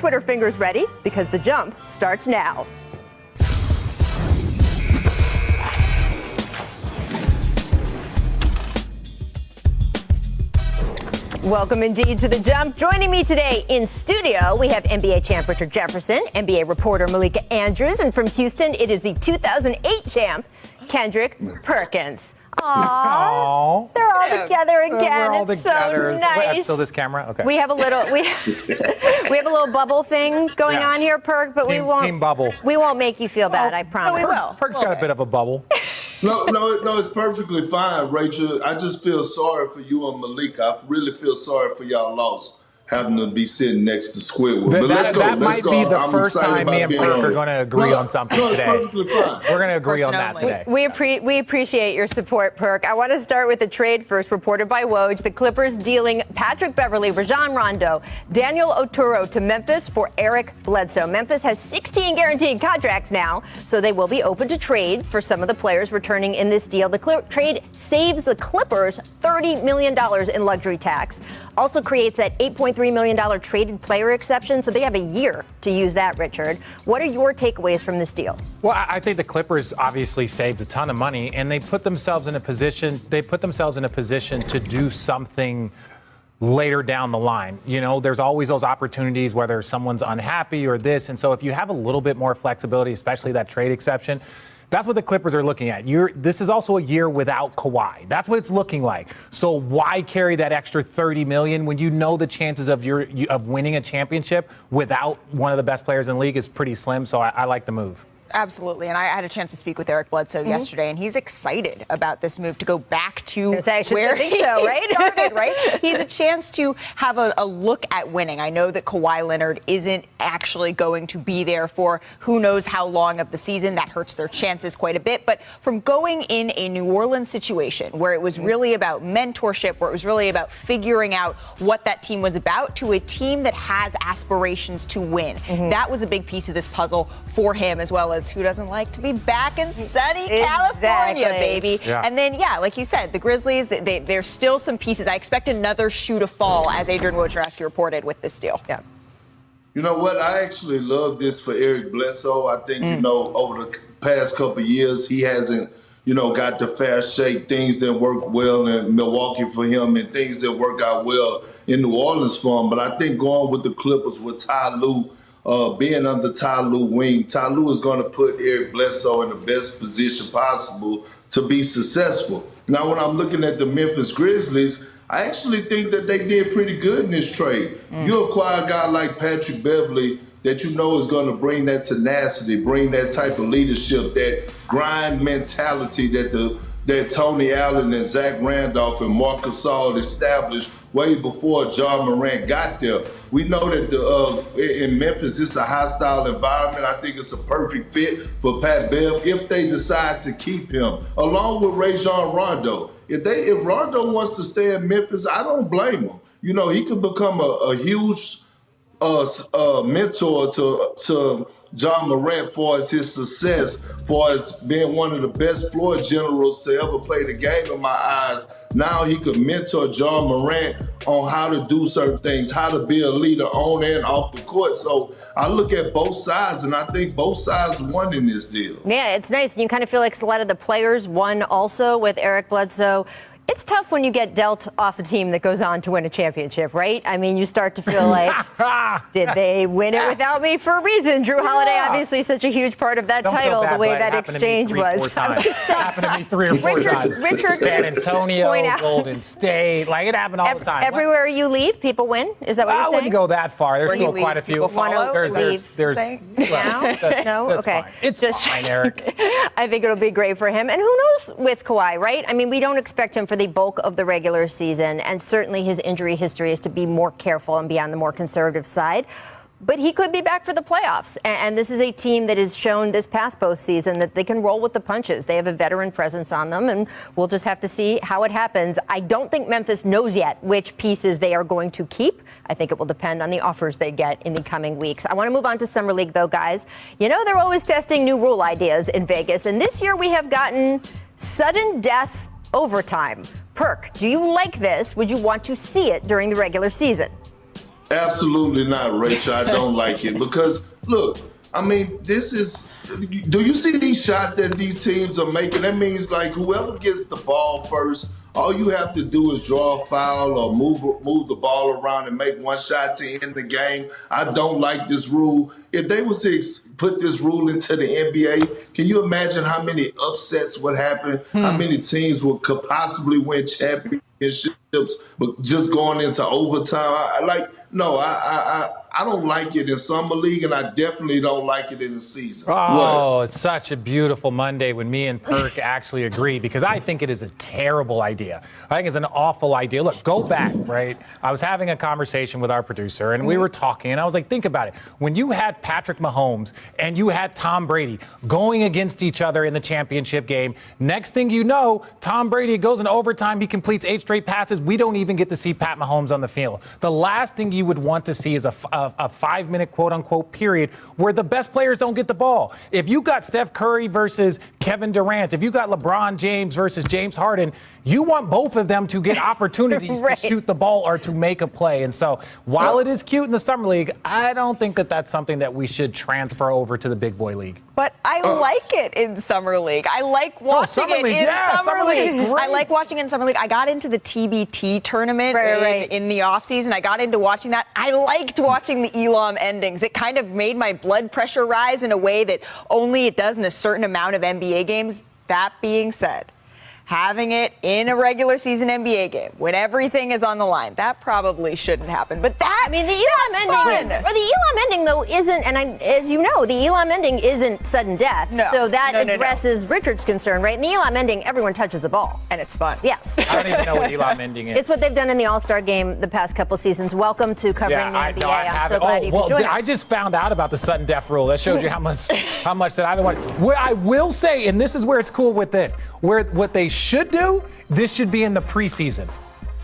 Twitter fingers ready because the jump starts now. Welcome indeed to The Jump. Joining me today in studio, we have NBA champ Richard Jefferson, NBA reporter Malika Andrews, and from Houston, it is the 2008 champ, Kendrick Perkins. Aww. They're all together again. We're all it's together. So nice. Wait, still this camera? Okay. We have a little we have a little bubble thing going on here, Perk, but we won't team bubble. We won't make you feel bad, I promise. we will. Perk's got a bit of a bubble. No, it's perfectly fine, Rachel. I just feel sorry for you and Malika. I really feel sorry for y'all loss, having to be sitting next to Squidward. But That might be the first time me and Perk are going to agree on something today. It's perfectly fine. We're going to agree on that today. We appreciate your support, Perk. I want to start with the trade first, reported by Woj. The Clippers dealing Patrick Beverley, Rajon Rondo, Daniel Oturu to Memphis for Eric Bledsoe. Memphis has 16 guaranteed contracts now, so they will be open to trade for some of the players returning in this deal. The trade saves the Clippers $30 million in luxury tax, also creates that $8.3 million traded player exception, so they have a year to use that, Richard. What are your takeaways from this deal? Well, I think the Clippers obviously saved a ton of money, and they put themselves in a position to do something later down the line. You know, there's always those opportunities whether someone's unhappy or this, and so if you have a little bit more flexibility, especially that trade exception, that's what the Clippers are looking at. This is also a year without Kawhi. That's what it's looking like. So why carry that extra $30 million when you know the chances of winning a championship without one of the best players in the league is pretty slim? So I like the move. Absolutely. And I had a chance to speak with Eric Bledsoe yesterday, and he's excited about this move to go back to where he started, right? He's a chance to have a look at winning. I know that Kawhi Leonard isn't actually going to be there for who knows how long of the season. That hurts their chances quite a bit. But from going in a New Orleans situation where it was really about mentorship, where it was really about figuring out what that team was about, to a team that has aspirations to win. That was a big piece of this puzzle for him, as well as who doesn't like to be back in sunny California, baby. Yeah. And then, like you said, the Grizzlies, there's still some pieces. I expect another shoe to fall, as Adrian Wojnarowski reported with this deal. Yeah. You know what? I actually love this for Eric Bledsoe. I think, over the past couple of years, he hasn't, got the fast shake. Things that work well in Milwaukee for him and things that work out well in New Orleans for him. But I think going with the Clippers with Ty Lue, being under Ty Lue wing, Ty Lue is going to put Eric Bledsoe in the best position possible to be successful. Now, when I'm looking at the Memphis Grizzlies, I actually think that they did pretty good in this trade. You acquire a guy like Patrick Beverley that you know is going to bring that tenacity, bring that type of leadership, that grind mentality that Tony Allen and Zach Randolph and Marc Gasol established way before John Morant got there. We know that in Memphis, it's a hostile environment. I think it's a perfect fit for Pat Bev if they decide to keep him, along with Rajon Rondo. If Rondo wants to stay in Memphis, I don't blame him. He could become a huge mentor to John Morant for his success, for as being one of the best floor generals to ever play the game in my eyes. Now he could mentor John Morant on how to do certain things, how to be a leader on and off the court. So I look at both sides, and I think both sides won in this deal. Yeah, it's nice. And you kind of feel like a lot of the players won also with Eric Bledsoe. It's tough when you get dealt off a team that goes on to win a championship, right? I mean, you start to feel like, did they win it without me for a reason? Drew Holiday, obviously such a huge part of that title, the way that exchange was. It happened to me 3 or 4 times. Richard, San Antonio, Golden State, like it happened all the time. Everywhere you leave, people win? Is that what you're saying? I wouldn't go that far. There's still quite a few. No? Okay. It's fine, Eric. I think it'll be great for him. And who knows with Kawhi, right? I mean, we don't expect him for the bulk of the regular season, and certainly his injury history is to be more careful and be on the more conservative side. But he could be back for the playoffs. And this is a team that has shown this past postseason that they can roll with the punches. They have a veteran presence on them, and we'll just have to see how it happens. I don't think Memphis knows yet which pieces they are going to keep. I think it will depend on the offers they get in the coming weeks. I want to move on to Summer League, though, guys. They're always testing new rule ideas in Vegas. And this year we have gotten sudden death overtime. Perk, do you like this? Would you want to see it during the regular season? Absolutely not, Rachel. I don't like it because, look, I mean, this is. Do you see these shots that these teams are making? That means like whoever gets the ball first, all you have to do is draw a foul or move the ball around and make one shot to end the game. I don't like this rule. If they was to put this rule into the NBA, can you imagine how many upsets would happen? How many teams could possibly win championships, but just going into overtime? I don't like it in summer league, and I definitely don't like it in the season. Oh, it's such a beautiful Monday when me and Perk actually agree, because I think it is a terrible idea. I think it's an awful idea. Look, go back, right? I was having a conversation with our producer, and we were talking, and I was like, think about it. When you had Patrick Mahomes and you had Tom Brady going against each other in the championship game, next thing you know, Tom Brady goes in overtime, he completes 8 straight passes. We don't even get to see Pat Mahomes on the field. The last thing you would want to see is a 5-minute quote-unquote period where the best players don't get the ball. If you got Steph Curry versus Kevin Durant, if you got LeBron James versus James Harden, you want both of them to get opportunities right. to shoot the ball or to make a play. And so while it is cute in the Summer League, I don't think that that's something that we should transfer over to the Big Boy League. But I like it in Summer League. I like watching it in Summer League. I like watching it in Summer League. I got into the TBT tournament in the offseason. I got into watching that. I liked watching the Elam endings. It kind of made my blood pressure rise in a way that only it does in a certain amount of NBA games. That being said, having it in a regular season NBA game when everything is on the line, that probably shouldn't happen. But that, I mean, the Elam ending though isn't, and as you know, the Elam ending isn't sudden death. No. So that addresses Richard's concern, right? In the Elam ending, everyone touches the ball. And it's fun. Yes. I don't even know what Elam ending is. It's what they've done in the All-Star game the past couple seasons. Welcome to covering the NBA. I'm so glad you could join us. I just found out about the sudden death rule. That shows you how much that I've been watching. What I will say, and this is where it's cool with it, what they should do, this should be in the preseason.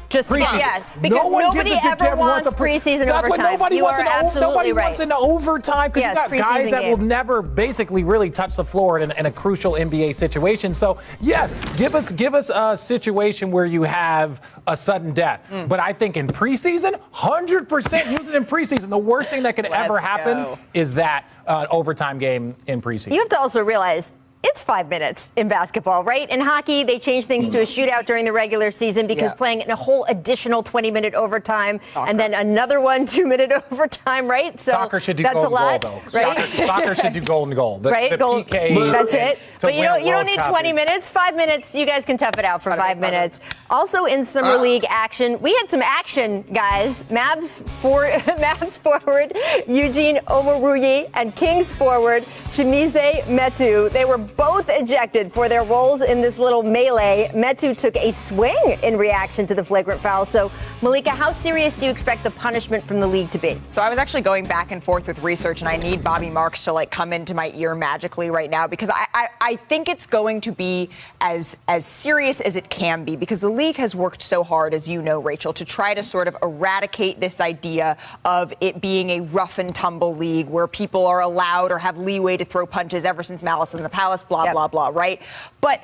Just preseason. Yeah, because nobody ever wants preseason That's overtime. Why nobody Nobody wants an overtime, because you got guys that will never basically really touch the floor in a crucial NBA situation. So yes, give us a situation where you have a sudden death. But I think in preseason, 100% use it in preseason. The worst thing that could ever happen is that overtime game in preseason. You have to also realize it's 5 minutes in basketball, right? In hockey, they changed things to a shootout during the regular season because playing in a whole additional 20-minute overtime and then another 2-minute overtime, right? So soccer should do that's goal a lot, and goal, though. right? Soccer should do goal and goal. Right? Goal, PK. That's it. But you don't need 20 Cup minutes. 5 minutes, you guys can tough it out for 5 minutes. Also in Summer League action, we had some action, guys. Mavs forward Eugene Omoruyi and Kings forward Chimezie Metu. They were both ejected for their roles in this little melee. Metu took a swing in reaction to the flagrant foul. So, Malika, how serious do you expect the punishment from the league to be? So I was actually going back and forth with research, and I need Bobby Marks to come into my ear magically right now, because I think it's going to be as serious as it can be, because the league has worked so hard, as you know, Rachel, to try to sort of eradicate this idea of it being a rough and tumble league where people are allowed or have leeway to throw punches ever since Malice in the Palace, blah, blah, blah, right? But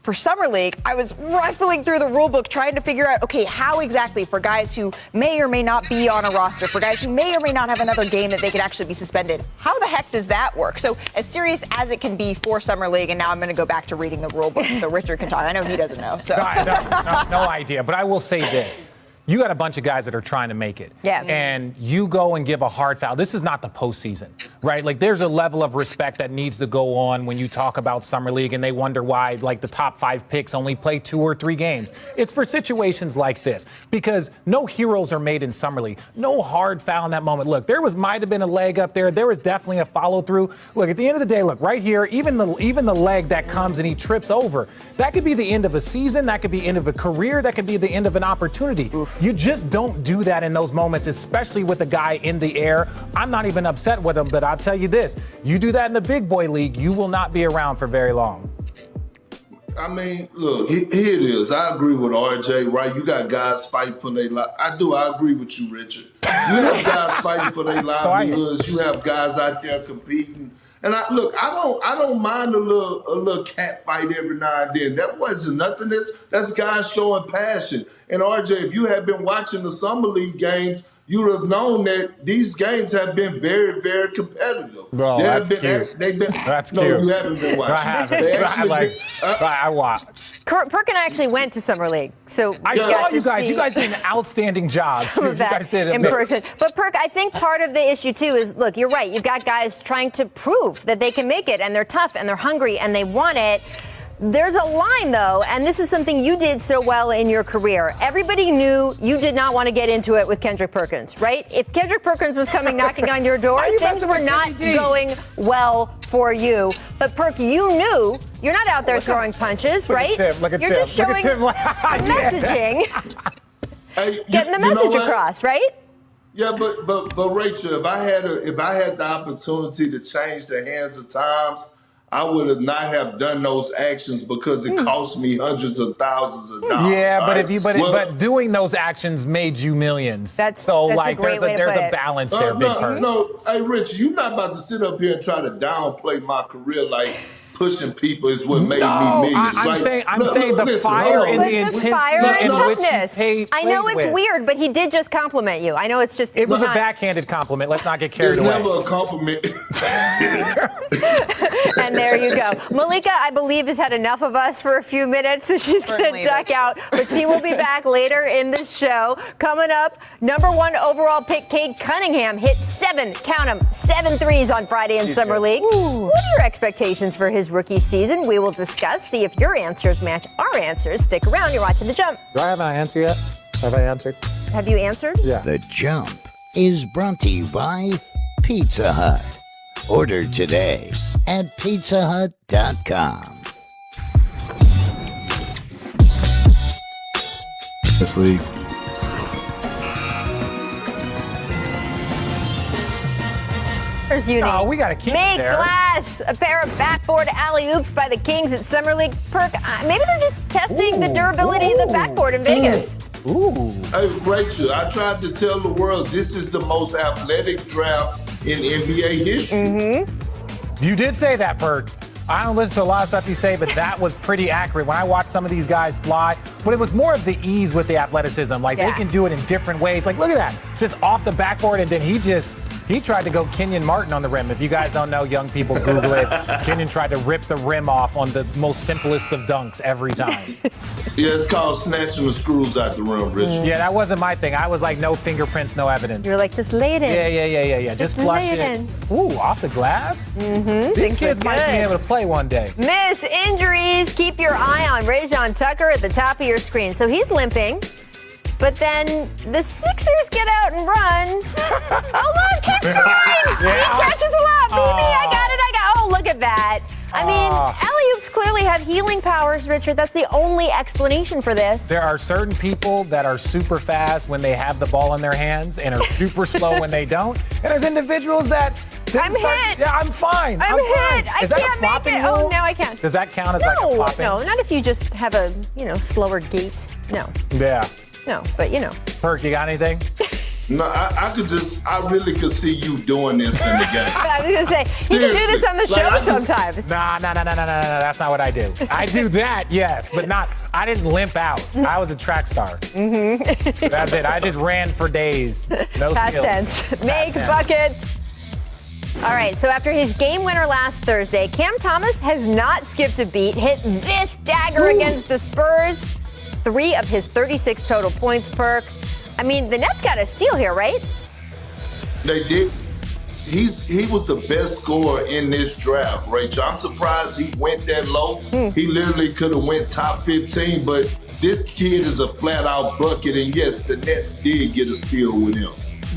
for Summer League, I was rifling through the rule book trying to figure out, okay, how exactly for guys who may or may not be on a roster, for guys who may or may not have another game that they could actually be suspended, how the heck does that work? So as serious as it can be for Summer League, and now I'm going to go back to reading the rule book so Richard can talk. I know he doesn't know. So no idea, but I will say this. You got a bunch of guys that are trying to make it. Yeah. And you go and give a hard foul. This is not the postseason, right? Like, there's a level of respect that needs to go on when you talk about Summer League and they wonder why, like, the top 5 picks only play 2 or 3 games. It's for situations like this, because no heroes are made in Summer League. No hard foul in that moment. Look, might have been a leg up there. There was definitely a follow through. Look, at the end of the day, look, right here, even the leg that comes and he trips over, that could be the end of a season. That could be the end of a career. That could be the end of an opportunity. Oof. You just don't do that in those moments, especially with a guy in the air. I'm not even upset with him, but I'll tell you this. You do that in the Big Boy League, you will not be around for very long. I mean, look, here it is. I agree with RJ, right? You got guys fighting for their life. I agree with you, Richard. You have guys fighting for their livelihoods. You have guys out there competing. And I don't mind a little cat fight every now and then. That wasn't nothing. That's guys showing passion. And RJ, if you have been watching the Summer League games, you would have known that these games have been very, very competitive. Bro, that's cute. That's no, cute. you haven't been watching. I haven't. I watched. Perk and I actually went to Summer League, so I saw you guys. You guys did an outstanding job. Some of that you guys did in person. But Perk, I think part of the issue too is, look, you're right. You've got guys trying to prove that they can make it, and they're tough, and they're hungry, and they want it. There's a line, though, and this is something you did so well in your career. Everybody knew you did not want to get into it with Kendrick Perkins, right? If Kendrick Perkins was coming knocking on your door, things were not going well for you. But Perk, you knew you're not out there throwing punches, right? Look at you're Tim. just showing messaging, getting the message across, right? Yeah, but Rachel, if I had the opportunity to change the hands of times, I would have not have done those actions because it cost me hundreds of thousands of dollars. Yeah, right? but doing those actions made you millions. That's like a great way to there's put a it. balance there, Big Perk. No, hey Rich, you're not about to sit up here and try to downplay my career like pushing people is what made me millions. I'm saying the fire and the intensity fire and in which toughness. I know it's weird, but he did just compliment you. I know it's just. It was a backhanded compliment. Let's not get carried away. It's never a compliment. And there you go. Malika, I believe, has had enough of us for a few minutes, so she's going to duck out. But she will be back later in the show. Coming up, #1 overall pick Cade Cunningham hit 7 threes on Friday in Summer League. What are your expectations for his rookie season? We will discuss, see if your answers match our answers. Stick around. You're watching The Jump. Do I have an answer yet? Have I answered? Have you answered? Yeah. The Jump is brought to you by Pizza Hut. Order today at pizzahut.com. This league. No, we got to keep Make it there. glass. A pair of backboard alley-oops by the Kings at Summer League. Perk, maybe they're just testing the durability of the backboard in Vegas. Ooh. Hey, Rachel, I tried to tell the world this is the most athletic draft in NBA history. You did say that, Perk. I don't listen to a lot of stuff you say, but that was pretty accurate. When I watched some of these guys fly, but it was more of the ease with the athleticism. Like, they can do it in different ways. Like, look at that. Just off the backboard, and then he tried to go Kenyon Martin on the rim. If you guys don't know, young people, Google it. Kenyon tried to rip the rim off on the most simplest of dunks every time. Yeah, it's called snatching the screws out the rim, Rich. Yeah, that wasn't my thing. I was like, no fingerprints, no evidence. You're like, just lay it in. Yeah. Just flush lay it it. in. Ooh, off the glass? Mm-hmm. These kids might be able to play one day. Miss injuries. Keep your eye on Rajon Tucker at the top of your screen. So he's limping. But then the Sixers get out and run. Oh, look, he's scoring! He catches a lot. BB, I got it. Oh, look at that. I mean, alley-oops clearly have healing powers, Richard. That's the only explanation for this. There are certain people that are super fast when they have the ball in their hands and are super slow when they don't. And there's individuals that I'm hit. Yeah, I'm fine. I'm hit. Is that a flopping make it. rule? Oh, no, I can't. Does that count as like a flopping? No, not if you just have a, slower gait. No. Yeah. No, but Perk, you got anything? No, I really could see you doing this in the game. I was going to say, you can do this on the show sometimes. Nah, that's not what I do. I do that, yes, but I didn't limp out. I was a track star. Mm-hmm. That's it. I just ran for days. No Past skills. tense. Make buckets. All right, so after his game winner last Thursday, Cam Thomas has not skipped a beat, hit this dagger against the Spurs. 3 of his 36 total points, Perk. I mean, the Nets got a steal here, right? They did. He was the best scorer in this draft, Rachel. I'm surprised he went that low. He literally could have went top 15, but this kid is a flat-out bucket, and yes, the Nets did get a steal with him.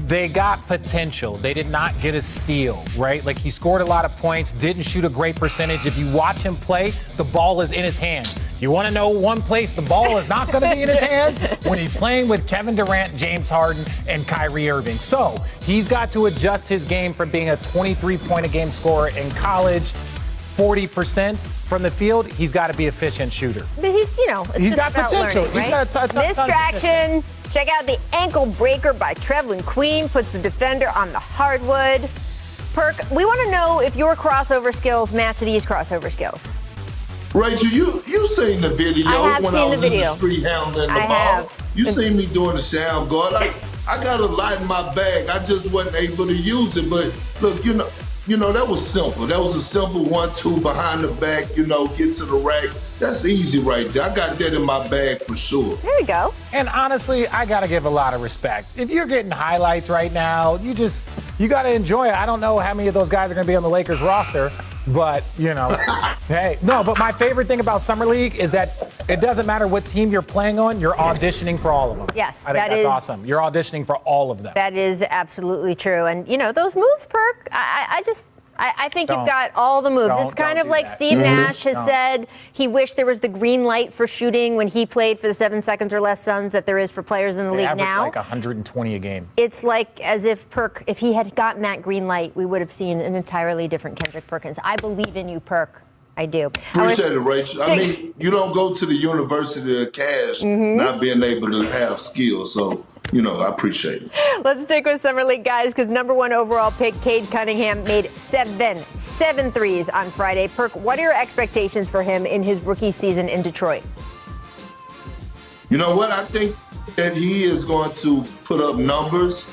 They got potential. They did not get a steal, right? Like, he scored a lot of points, didn't shoot a great percentage. If you watch him play, the ball is in his hand. You want to know one place the ball is not going to be in his hands? When he's playing with Kevin Durant, James Harden, and Kyrie Irving. So he's got to adjust his game from being a 23-point-a-game scorer in college, 40% from the field. He's got to be an efficient shooter. But he's, he's got potential. Learning, right? He's got a Distraction. Check out the ankle breaker by Trevlin Queen. Puts the defender on the hardwood. Perk, we want to know if your crossover skills match these crossover skills. Rachel, you seen the video I have when seen I was the in video. the street handling the I ball. have. You seen me doing the sham guard. I got a lot in my bag. I just wasn't able to use it. But look, that was simple. That was a simple 1-2 behind the back, get to the rack. That's easy right there. I got that in my bag for sure. There you go. And honestly, I got to give a lot of respect. If you're getting highlights right now, you got to enjoy it. I don't know how many of those guys are going to be on the Lakers roster, but, hey. No, but my favorite thing about Summer League is that it doesn't matter what team you're playing on, you're auditioning for all of them. Yes, I think that's awesome. You're auditioning for all of them. That is absolutely true. And, those moves, Perk, I think you've got all the moves. It's kind of like Steve Nash has said he wished there was the green light for shooting when he played for the 7 seconds or less Suns that there is for players in the league now. Like 120 a game. It's like as if Perk, if he had gotten that green light, we would have seen an entirely different Kendrick Perkins. I believe in you, Perk. I do. Appreciate it, Rachel. I mean, you don't go to the University of Cash not being able to have skills. So, I appreciate it. Let's stick with Summer League, guys, because number 1 overall pick, Cade Cunningham, made seven threes on Friday. Perk, what are your expectations for him in his rookie season in Detroit? You know what? I think that he is going to put up numbers.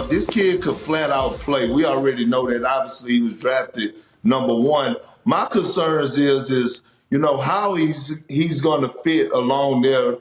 This kid could flat out play. We already know that. Obviously, he was drafted number 1. My concerns is how he's going to fit along there.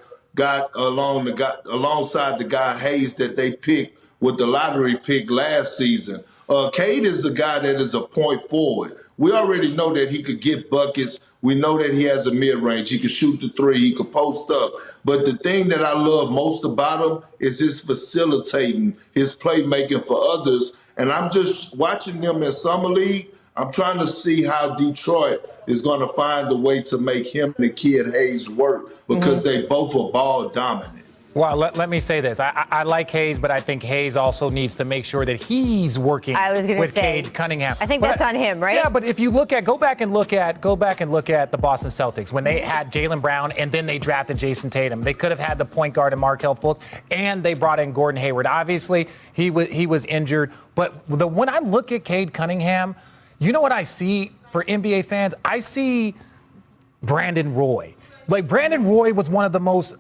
Alongside the guy Hayes that they picked with the lottery pick last season. Cade is the guy that is a point forward. We already know that he could get buckets. We know that he has a mid-range. He can shoot the three. He can post up. But the thing that I love most about him is his facilitating, his playmaking for others. And I'm just watching them in Summer League. I'm trying to see how Detroit is going to find a way to make him and the kid Hayes work because they both are ball dominant. Well, let me say this. I like Hayes, but I think Hayes also needs to make sure that he's working with Cade Cunningham. I think that's on him, right? Yeah, but if you go back and look at the Boston Celtics when they had Jaylen Brown and then they drafted Jason Tatum. They could have had the point guard and Markelle Fultz, and they brought in Gordon Hayward. Obviously, he was injured, but when I look at Cade Cunningham, you know what I see for NBA fans? I see Brandon Roy. Like, Brandon Roy was one of the most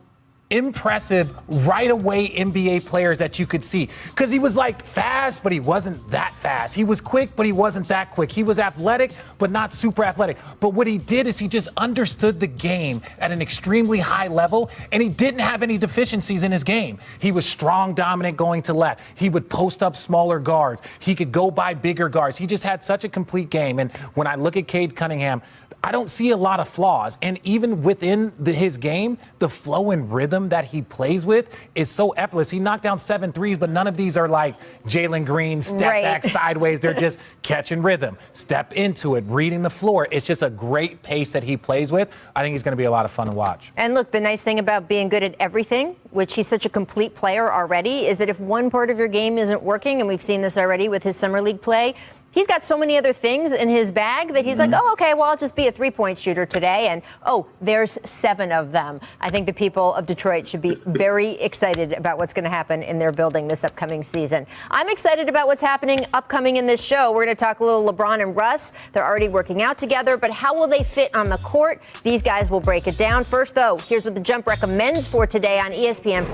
impressive right away NBA players that you could see, because he was like fast, but he wasn't that fast. He was quick, but he wasn't that quick. He was athletic, but not super athletic. But what he did is he just understood the game at an extremely high level, and he didn't have any deficiencies in his game. He was strong, dominant, going to left. He would post up smaller guards. He could go by bigger guards. He just had such a complete game. And when I look at Cade Cunningham, I don't see a lot of flaws. And even within his game, the flow and rhythm that he plays with is so effortless. He knocked down 7 threes, but none of these are like Jalen Green, step back sideways. They're just catching rhythm, step into it, reading the floor. It's just a great pace that he plays with. I think he's going to be a lot of fun to watch. And look, the nice thing about being good at everything, which he's such a complete player already, is that if one part of your game isn't working, and we've seen this already with his summer league play, he's got so many other things in his bag that he's like, oh, okay, well, I'll just be a three-point shooter today. And, oh, there's 7 of them. I think the people of Detroit should be very excited about what's going to happen in their building this upcoming season. I'm excited about what's happening upcoming in this show. We're going to talk a little LeBron and Russ. They're already working out together, but how will they fit on the court? These guys will break it down. First, though, here's what The Jump recommends for today on ESPN+.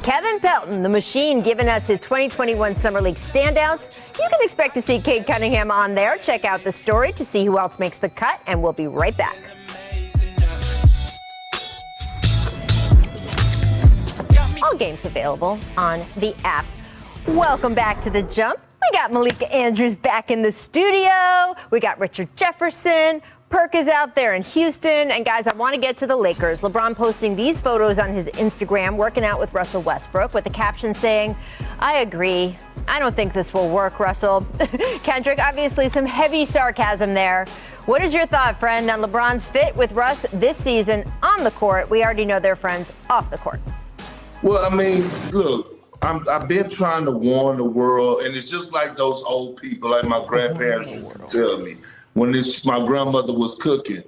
Kevin Pelton, the machine, giving us his 2021 Summer League standouts. You can expect to see Cade Cunningham on there. Check out the story to see who else makes the cut, and we'll be right back. All games available on the app. Welcome back to The Jump. We got Malika Andrews back in the studio. We got Richard Jefferson. Perk is out there in Houston. And guys, I want to get to the Lakers. LeBron posting these photos on his Instagram, working out with Russell Westbrook, with the caption saying, I agree. I don't think this will work, Russell. Kendrick, obviously some heavy sarcasm there. What is your thought, friend, on LeBron's fit with Russ this season on the court? We already know they're friends off the court. Well, I mean, look, I've been trying to warn the world, and it's just like those old people, like my grandparents used to tell me when my grandmother was cooking,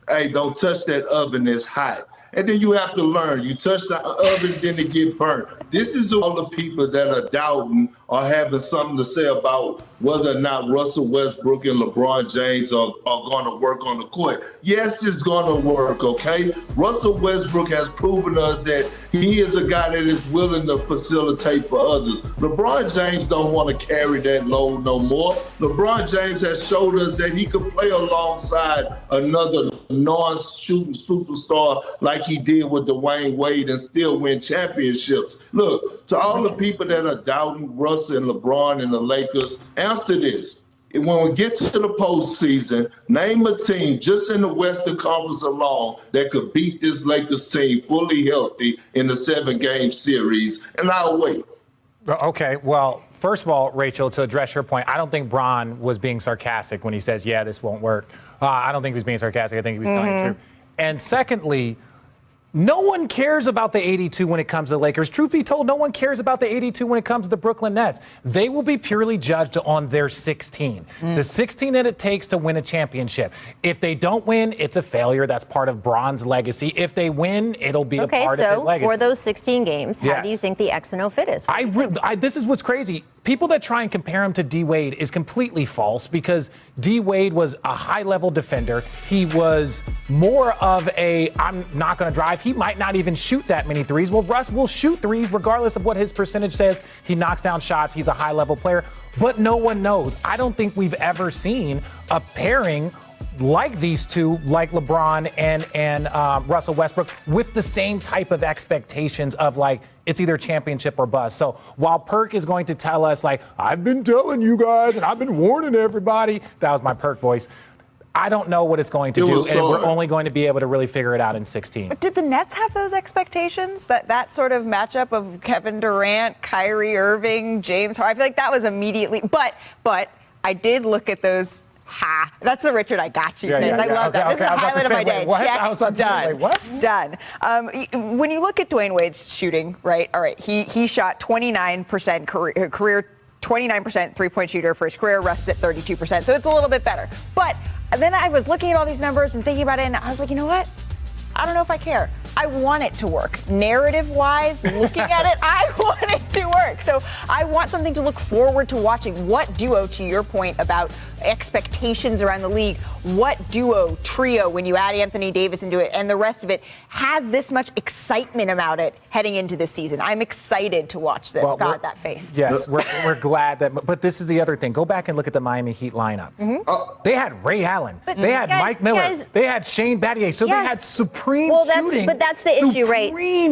hey, don't touch that oven, it's hot. And then you have to learn. You touch the oven, then it get burnt. This is all the people that are doubting or having something to say about whether or not Russell Westbrook and LeBron James are going to work on the court. Yes, it's going to work, okay? Russell Westbrook has proven us that He is a guy that is willing to facilitate for others. LeBron James don't want to carry that load no more. LeBron James has showed us that he could play alongside another non-shooting superstar like he did with Dwayne Wade and still win championships. Look, to all the people that are doubting Russ and LeBron and the Lakers, answer this. When we get to the postseason, name a team just in the Western Conference alone that could beat this Lakers team fully healthy in the 7-game series, and I'll wait. Okay, well, first of all, Rachel, to address your point, I don't think Bron was being sarcastic when he says, yeah, this won't work. I don't think he was being sarcastic. I think he was telling the truth. And secondly, no one cares about the 82 when it comes to the Lakers. Truth be told, no one cares about the 82 when it comes to the Brooklyn Nets. They will be purely judged on their 16. The 16 that it takes to win a championship. If they don't win, it's a failure. That's part of Bron's legacy. If they win, it'll be a part of his legacy. For those 16 games, how do you think the X and O fit is? This is what's crazy. People that try and compare him to D. Wade is completely false because D. Wade was a high-level defender. He was more of I'm not going to drive. He might not even shoot that many threes. Well, Russ will shoot threes regardless of what his percentage says. He knocks down shots. He's a high-level player. But no one knows. I don't think we've ever seen a pairing like these two, like LeBron and Russell Westbrook, with the same type of expectations of it's either championship or bust. So while Perk is going to tell us I've been telling you guys and I've been warning everybody, that was my Perk voice. I don't know what it's going to do, and we're only going to be able to really figure it out in 16. But did the Nets have those expectations, that sort of matchup of Kevin Durant, Kyrie Irving, James Harden? I feel like that was immediately, but I did look at those. That's the Richard I got you. I love that. This is the highlight of my day. Check. I was about to say, what? Done. When you look at Dwayne Wade's shooting, right? All right, he shot 29% career 29% three-point shooter for his career, rests at 32%. So it's a little bit better. But then I was looking at all these numbers and thinking about it, and I was like, you know what? I don't know if I care. I want it to work. Narrative-wise, looking at it, I want it to work. So I want something to look forward to watching. What duo, to your point about expectations around the league, what duo, trio, when you add Anthony Davis into it and the rest of it, has this much excitement about it heading into this season? I'm excited to watch this. God, that face. Yes, we're glad that. But this is the other thing. Go back and look at the Miami Heat lineup. They had Ray Allen. They had Mike Miller. They had Shane Battier. So they had supreme shooting. But that's the issue, right?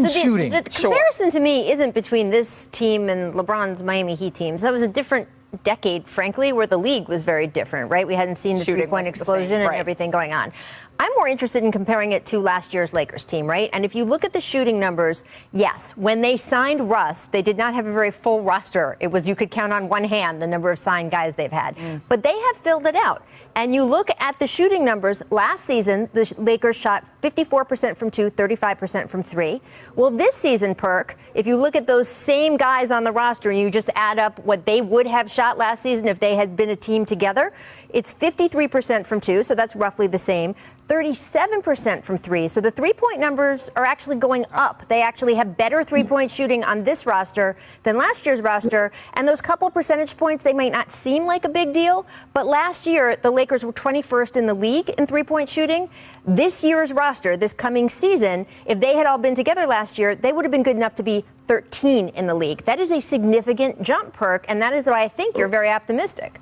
Shooting. The comparison to me isn't between this team and LeBron's Miami Heat teams. That was a different decade, frankly, where the league was very different, right? We hadn't seen the three-point explosion and everything going on. I'm more interested in comparing it to last year's Lakers team, right? And if you look at the shooting numbers, yes, when they signed Russ, they did not have a very full roster. It was, you could count on one hand the number of signed guys they've had. But they have filled it out. And you look at the shooting numbers, last season, the Lakers shot 54% from 2, 35% from 3. Well, this season, Perk, if you look at those same guys on the roster and you just add up what they would have shot last season if they had been a team together, it's 53% from 2, so that's roughly the same. 37% from 3. So the three-point numbers are actually going up. They actually have better three-point shooting on this roster than last year's roster. And those couple percentage points, they might not seem like a big deal, but last year the Lakers were 21st in the league in three-point shooting. This year's roster, this coming season, if they had all been together last year, they would have been good enough to be 13 in the league. That is a significant jump, Perk, and that is why I think you're very optimistic.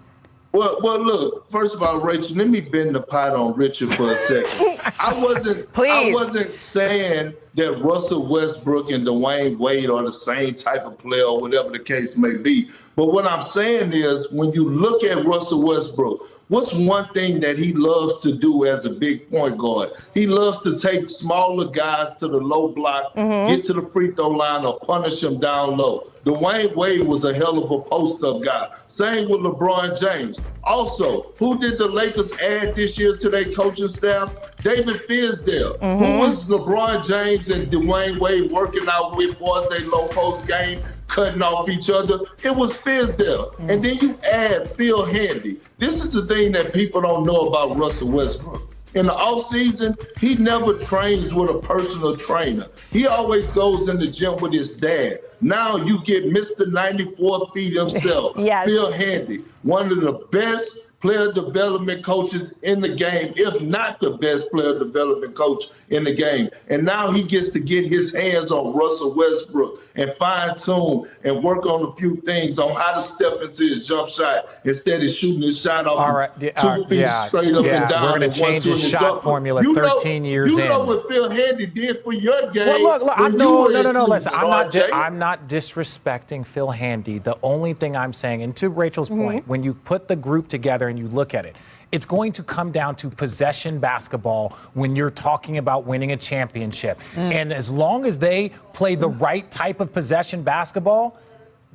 Well, look, first of all, Rachel, let me bend the pot on Richard for a second. I wasn't saying that Russell Westbrook and Dwayne Wade are the same type of player or whatever the case may be. But what I'm saying is when you look at Russell Westbrook, what's one thing that he loves to do as a big point guard? He loves to take smaller guys to the low block, get to the free throw line, or punish them down low. Dwayne Wade was a hell of a post-up guy. Same with LeBron James. Also, who did the Lakers add this year to their coaching staff? David Fizdale. Who was LeBron James and Dwayne Wade working out with for their low post game, cutting off each other? It was Fizdale. And then you add Phil Handy. This is the thing that people don't know about Russell Westbrook. In the offseason, he never trains with a personal trainer. He always goes in the gym with his dad. Now you get Mr. 94 feet himself, Phil Handy, one of the best player development coaches in the game, if not the best player development coach in the game. And now he gets to get his hands on Russell Westbrook and fine-tune and work on a few things on how to step into his jump shot instead of shooting his shot off 2 feet straight up and down. We're going to change his shot formula 13 years in. You know what Phil Handy did for your game. Well, look, no. Listen, RJ. I'm not disrespecting Phil Handy. The only thing I'm saying, and to Rachel's point, when you put the group together and you look at it, it's going to come down to possession basketball when you're talking about winning a championship. And as long as they play the right type of possession basketball,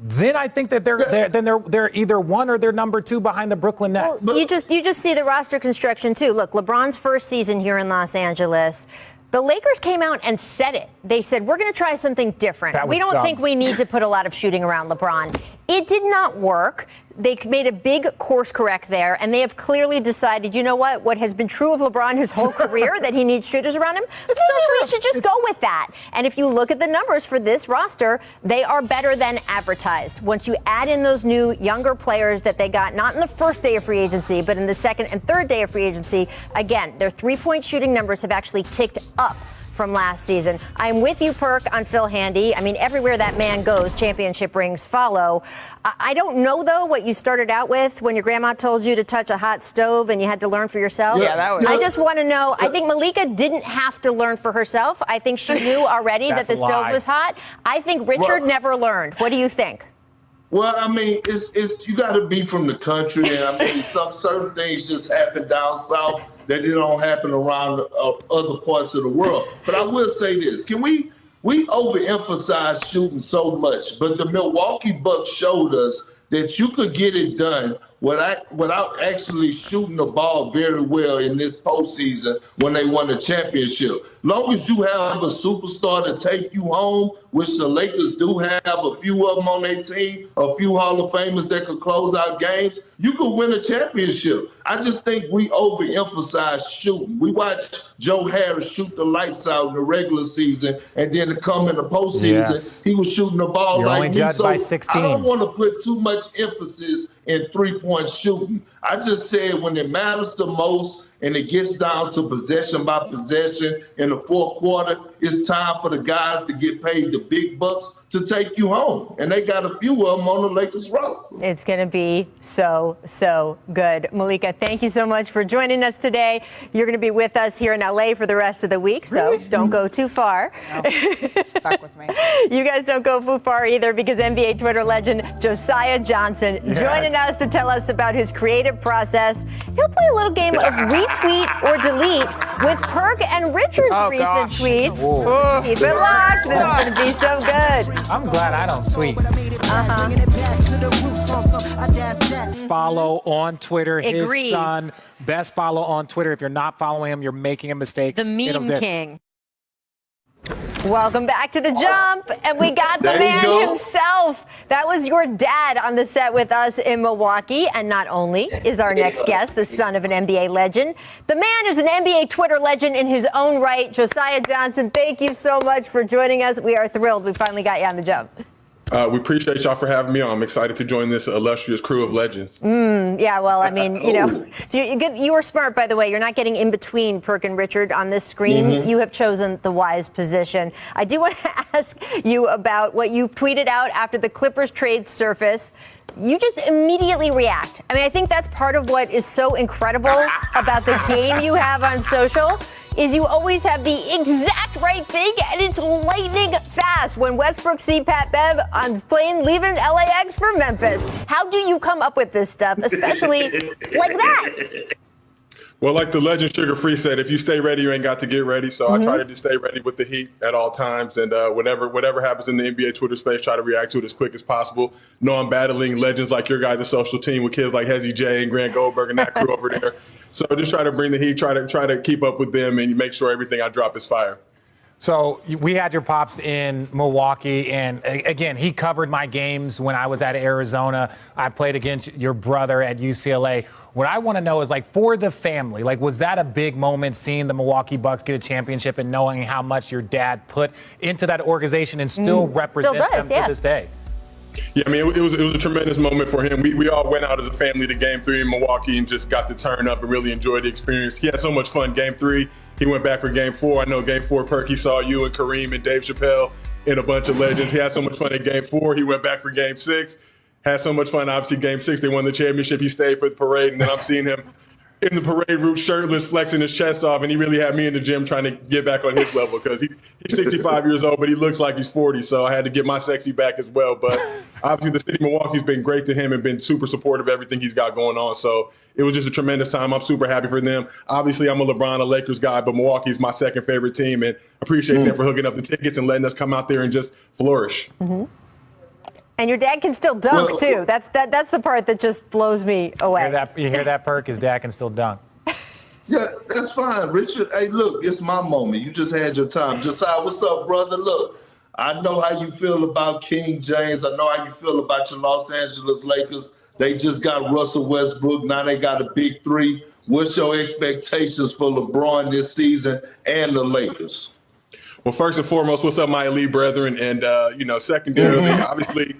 then I think that they're either one or they're number two behind the Brooklyn Nets. Well, you just see the roster construction too. Look, LeBron's first season here in Los Angeles, the Lakers came out and said it. They said, we're going to try something different. We don't think we need to put a lot of shooting around LeBron. It did not work. They made a big course correct there, and they have clearly decided, you know what has been true of LeBron his whole career, that he needs shooters around him? Maybe we should just go with that. And if you look at the numbers for this roster, they are better than advertised. Once you add in those new younger players that they got, not in the first day of free agency, but in the second and third day of free agency, again, their three-point shooting numbers have actually ticked up from last season. I'm with you, Perk, on Phil Handy. I mean, everywhere that man goes, championship rings follow. I don't know, though, what you started out with when your grandma told you to touch a hot stove and you had to learn for yourself. Yeah, that was. I just want to know, I think Malika didn't have to learn for herself. I think she knew already that the stove was hot. I think Richard never learned. What do you think? Well, I mean, it's you got to be from the country, and I mean, some certain things just happen down south that it don't happen around other parts of the world. But I will say this: we overemphasize shooting so much, but the Milwaukee Bucks showed us that you could get it done without actually shooting the ball very well in this postseason when they won the championship. Long as you have a superstar to take you home, which the Lakers do have a few of them on their team, a few Hall of Famers that could close out games, you could win a championship. I just think we overemphasize shooting. We watch Joe Harris shoot the lights out in the regular season, and then to come in the postseason, he was shooting the ball You're like only me. judged So by 16. I don't want to put too much emphasis in three-point shooting. I just said when it matters the most and it gets down to possession by possession in the fourth quarter, it's time for the guys to get paid the big bucks to take you home. And they got a few of them on the Lakers roster. It's going to be so good. Malika, thank you so much for joining us today. You're going to be with us here in LA for the rest of the week, so don't go too far. No. Stuck with me. You guys don't go too far either, because NBA Twitter legend Josiah Johnson joining us to tell us about his creative process. He'll play a little game of retweet or delete with Perk and Richard's recent tweets. Keep it locked. This is going to be so good. I'm glad I don't tweet. Best follow on Twitter. Agreed. His son, best follow on Twitter. If you're not following him, you're making a mistake. The meme king. Welcome back to The Jump, and we got the There you man go. himself. That was your dad on the set with us in Milwaukee, and not only is our next guest the son of an NBA legend, the man is an NBA Twitter legend in his own right. Josiah Johnson, thank you so much for joining us. We are thrilled we finally got you on The Jump. We appreciate y'all for having me on. I'm excited to join this illustrious crew of legends. Yeah, well, I mean, you know, you were smart, by the way. You're not getting in between Perk and Richard on this screen. You have chosen the wise position. I do want to ask you about what you tweeted out after the Clippers trade surfaced. You just immediately react. I mean, I think that's part of what is so incredible about the game you have on social, is you always have the exact right thing, and it's lightning fast. When Westbrook see Pat Bev on his plane leaving LAX for Memphis, how do you come up with this stuff, especially like that? Well, like the legend Sugar Free said, if you stay ready, you ain't got to get ready. So I try to just stay ready with the heat at all times. And whatever happens in the NBA Twitter space, try to react to it as quick as possible. Know I'm battling legends like your guys' social team with kids like Hezzy J and Grant Goldberg and that crew over there. So just try to bring the heat, try to keep up with them, and make sure everything I drop is fire. So we had your pops in Milwaukee, and again, he covered my games when I was at Arizona. I played against your brother at UCLA. What I want to know is, like, for the family, like, was that a big moment seeing the Milwaukee Bucks get a championship and knowing how much your dad put into that organization and still represents them to this day? Yeah, I mean, it was a tremendous moment for him. We all went out as a family to Game 3 in Milwaukee and just got to turn up and really enjoy the experience. He had so much fun Game 3. He went back for Game 4. I know Game 4, Perk, he saw you and Kareem and Dave Chappelle and a bunch of legends. He had so much fun at Game 4. He went back for Game 6. Had so much fun. Obviously, Game 6, they won the championship. He stayed for the parade, and then I'm seeing him in the parade route, shirtless, flexing his chest off, and he really had me in the gym trying to get back on his level because he's 65 years old, but he looks like he's 40, so I had to get my sexy back as well. But obviously, the city of Milwaukee's been great to him and been super supportive of everything he's got going on. So it was just a tremendous time. I'm super happy for them. Obviously, I'm a LeBron, a Lakers guy, but Milwaukee's my second favorite team, and appreciate them for hooking up the tickets and letting us come out there and just flourish. Mm-hmm. And your dad can still dunk, too. That's the part that just blows me away. You hear that, Perk? His dad can still dunk. Yeah, that's fine, Richard. Hey, look, it's my moment. You just had your time. Josiah, what's up, brother? Look, I know how you feel about King James. I know how you feel about your Los Angeles Lakers. They just got Russell Westbrook. Now they got a big three. What's your expectations for LeBron this season and the Lakers? Well, first and foremost, what's up, my elite brethren? And, secondarily, obviously,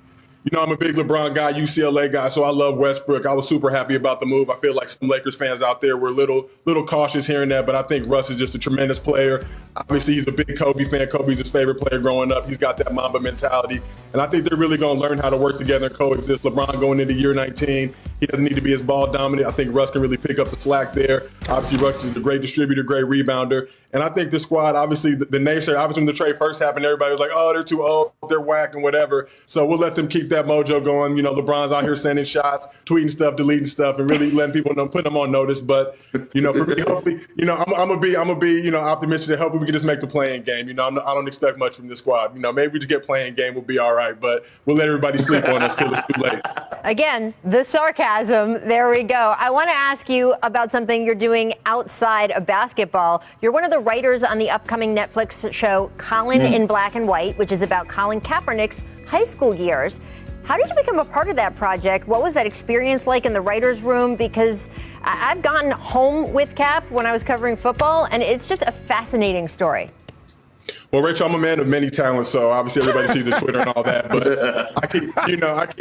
I'm a big LeBron guy, UCLA guy, so I love Westbrook. I was super happy about the move. I feel like some Lakers fans out there were a little cautious hearing that, but I think Russ is just a tremendous player. Obviously, he's a big Kobe fan. Kobe's his favorite player growing up. He's got that Mamba mentality. And I think they're really going to learn how to work together and coexist. LeBron going into year 19, he doesn't need to be as ball dominant. I think Russ can really pick up the slack there. Obviously, Russ is a great distributor, great rebounder. And I think the squad, obviously, the naysayer, obviously when the trade first happened, everybody was like, oh, they're too old, they're whack and whatever. So we'll let them keep that mojo going. LeBron's out here sending shots, tweeting stuff, deleting stuff, and really letting people know, putting them on notice. But, for me, hopefully, I'm gonna be optimistic that hopefully we can just make the playing game. I don't expect much from this squad. Maybe we just get playing game, we'll be all right. But we'll let everybody sleep on us till it's too late. Again, the sarcasm. There we go. I want to ask you about something you're doing outside of basketball. You're one of the writers on the upcoming Netflix show Colin in Black and White, which is about Colin Kaepernick's high school years. How did you become a part of that project? What was that experience like in the writer's room? Because I've gone home with Cap when I was covering football, and it's just a fascinating story. Well, Rachel, I'm a man of many talents, so obviously everybody sees the Twitter and all that. But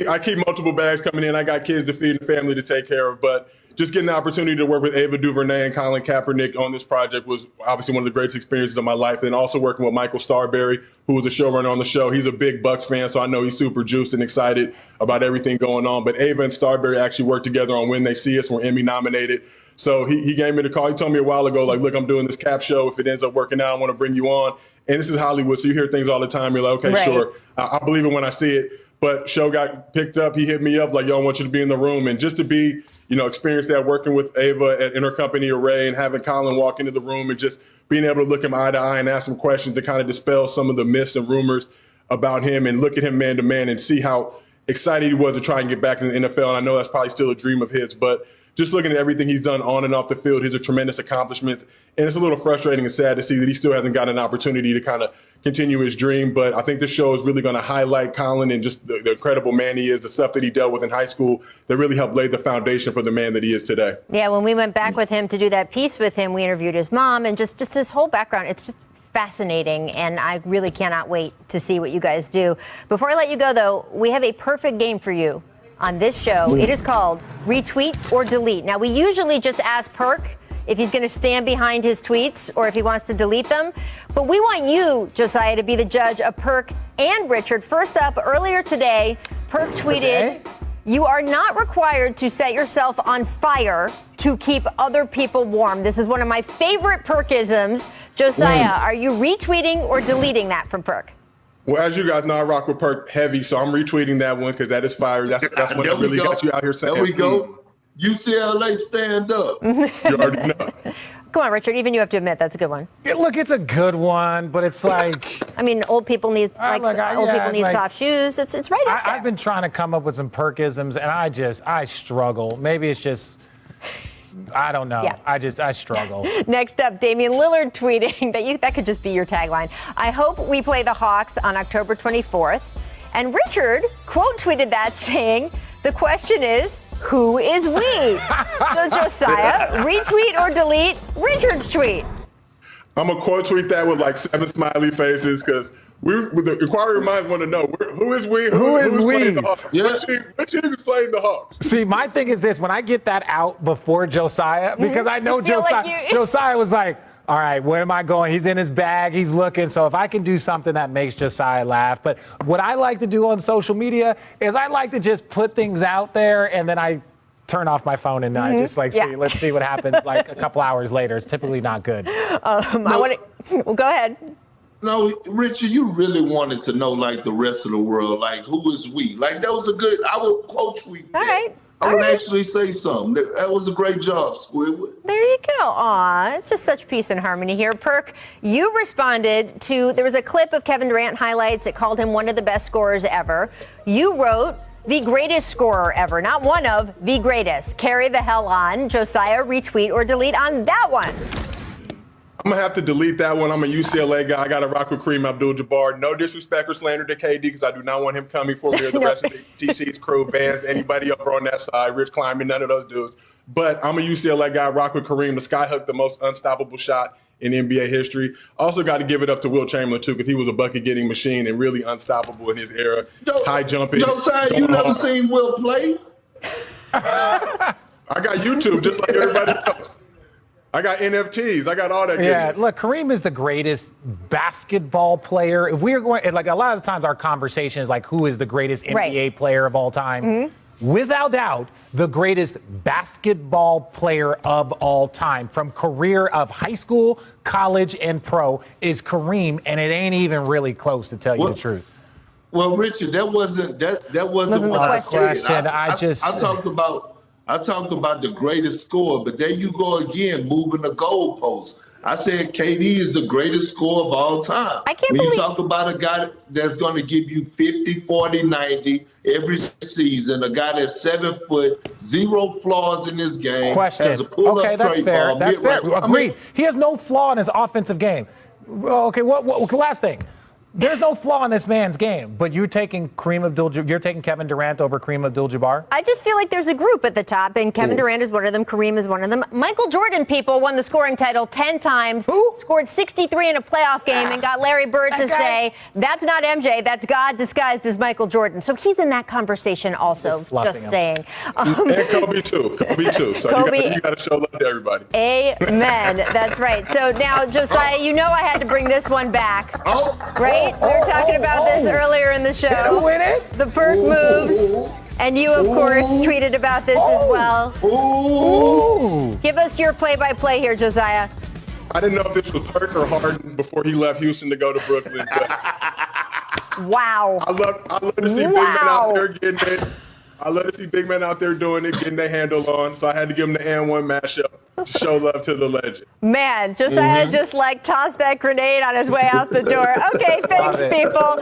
I keep multiple bags coming in. I got kids to feed and family to take care of. But just getting the opportunity to work with Ava DuVernay and Colin Kaepernick on this project was obviously one of the greatest experiences of my life. And also working with Michael Starberry, who was a showrunner on the show. He's a big Bucks fan, so I know he's super juiced and excited about everything going on. But Ava and Starberry actually worked together on When They See Us. We're Emmy nominated. So he gave me the call. He told me a while ago, like, look, I'm doing this Cap show. If it ends up working out, I want to bring you on. And this is Hollywood, so you hear things all the time. You're like, okay, right. Sure. I believe it when I see it. But show got picked up. He hit me up like, yo, I want you to be in the room. And just to be, experience that working with Ava in her company, Array, and having Colin walk into the room and just being able to look him eye to eye and ask him questions to kind of dispel some of the myths and rumors about him and look at him man to man and see how excited he was to try and get back in the NFL. And I know that's probably still a dream of his, but just looking at everything he's done on and off the field, his are tremendous accomplishments. And it's a little frustrating and sad to see that he still hasn't gotten an opportunity to kind of continue his dream. But I think this show is really going to highlight Colin and just the incredible man he is, the stuff that he dealt with in high school that really helped lay the foundation for the man that he is today. Yeah, when we went back with him to do that piece with him, we interviewed his mom and just his whole background. It's just fascinating, and I really cannot wait to see what you guys do. Before I let you go, though, we have a perfect game for you on this show. It is called Retweet or Delete. Now, we usually just ask Perk if he's going to stand behind his tweets or if he wants to delete them. But we want you, Josiah, to be the judge of Perk and Richard. First up, earlier today, Perk tweeted, "You are not required to set yourself on fire to keep other people warm." This is one of my favorite Perkisms. Josiah, are you retweeting or deleting that from Perk? Well, as you guys know, I rock with Perk heavy, so I'm retweeting that one because that is fire. That's what really got you out here saying. There we go. UCLA, stand up. You already know. Come on, Richard. Even you have to admit that's a good one. Yeah, look, it's a good one, but it's like I mean, old people need soft shoes. It's right up there. I've been trying to come up with some Perkisms, and I struggle. Maybe it's just. I don't know. Yeah. I struggle. Next up, Damian Lillard tweeting that could just be your tagline. "I hope we play the Hawks on October 24th. And Richard quote tweeted that saying, "The question is, who is we?" So Josiah, retweet or delete Richard's tweet? I'm going to quote tweet that with like 7 smiley faces because The inquiry minds want to know who is we? Who is we? Playing the Hawks? Yeah. Which team is playing the Hawks? See, my thing is this: when I get that out before Josiah, because I know You feel Josiah, like Josiah was like, all right, where am I going? He's in his bag. He's looking. So if I can do something that makes Josiah laugh. But what I like to do on social media is I like to just put things out there and then I turn off my phone and I just let's see what happens like a couple hours later. It's typically not good. Well, go ahead. No, Richard, you really wanted to know, like, the rest of the world, like, who is we? Like, that was a good, I would quote tweet that. All right. I would actually say something. That was a great job, Squidward. There you go. Aw, it's just such peace and harmony here. Perk, you responded to, there was a clip of Kevin Durant highlights. It called him one of the best scorers ever. You wrote, the greatest scorer ever, not one of, the greatest. Carry the hell on. Josiah, retweet or delete on that one. I'm gonna have to delete that one. I'm a UCLA guy. I got to rock with Kareem Abdul-Jabbar. No disrespect or slander to KD because I do not want him coming for me or the rest of the TC's crew, bands, anybody over on that side, Rich Kleiman, none of those dudes. But I'm a UCLA guy. Rock with Kareem. The skyhook, the most unstoppable shot in NBA history. Also got to give it up to Wilt Chamberlain too because he was a bucket-getting machine and really unstoppable in his era. High jumping. Josiah, you never seen Will play? I got YouTube just like everybody else. I got NFTs. I got all that. Yeah, goodness. look, Kareem is the greatest basketball player. If we are going, like a lot of the times our conversation is like, who is the greatest NBA player of all time? Without doubt, the greatest basketball player of all time from career of high school, college, and pro is Kareem, and it ain't even really close to tell you the truth. Well, Richard, that wasn't what I said. I talked about the greatest scorer, but there you go again, moving the goalposts. I said KD is the greatest scorer of all time. I can't when believe you talk about a guy that's going to give you 50, 40, 90 every season, a guy that's 7 foot, 0 flaws in his game, has a pull-up that's trade fair. ball. That's fair. Mid-range. Agreed. He has no flaw in his offensive game. Okay, what last thing? There's no flaw in this man's game, but you're taking Kevin Durant over Kareem Abdul-Jabbar? I just feel like there's a group at the top, and Kevin Durant is one of them, Kareem is one of them. Michael Jordan, people, won the scoring title 10 times, scored 63 in a playoff game, and got Larry Bird to say, that's not MJ, that's God disguised as Michael Jordan. So he's in that conversation also, just saying. And Kobe too. So you got to show love to everybody. Amen. That's right. So now, Josiah, you know I had to bring this one back. Right? We were talking about this earlier in the show. The perk moves. And you, of course, tweeted about this as well. Give us your play-by-play here, Josiah. I didn't know if this was Perk or Harden before he left Houston to go to Brooklyn. But wow. I love to see big men out there getting it. I love to see big men out there doing it, getting their handle on. So I had to give him the and one mashup to show love to the legend. Man, Josiah just like tossed that grenade on his way out the door. Okay, thanks, people.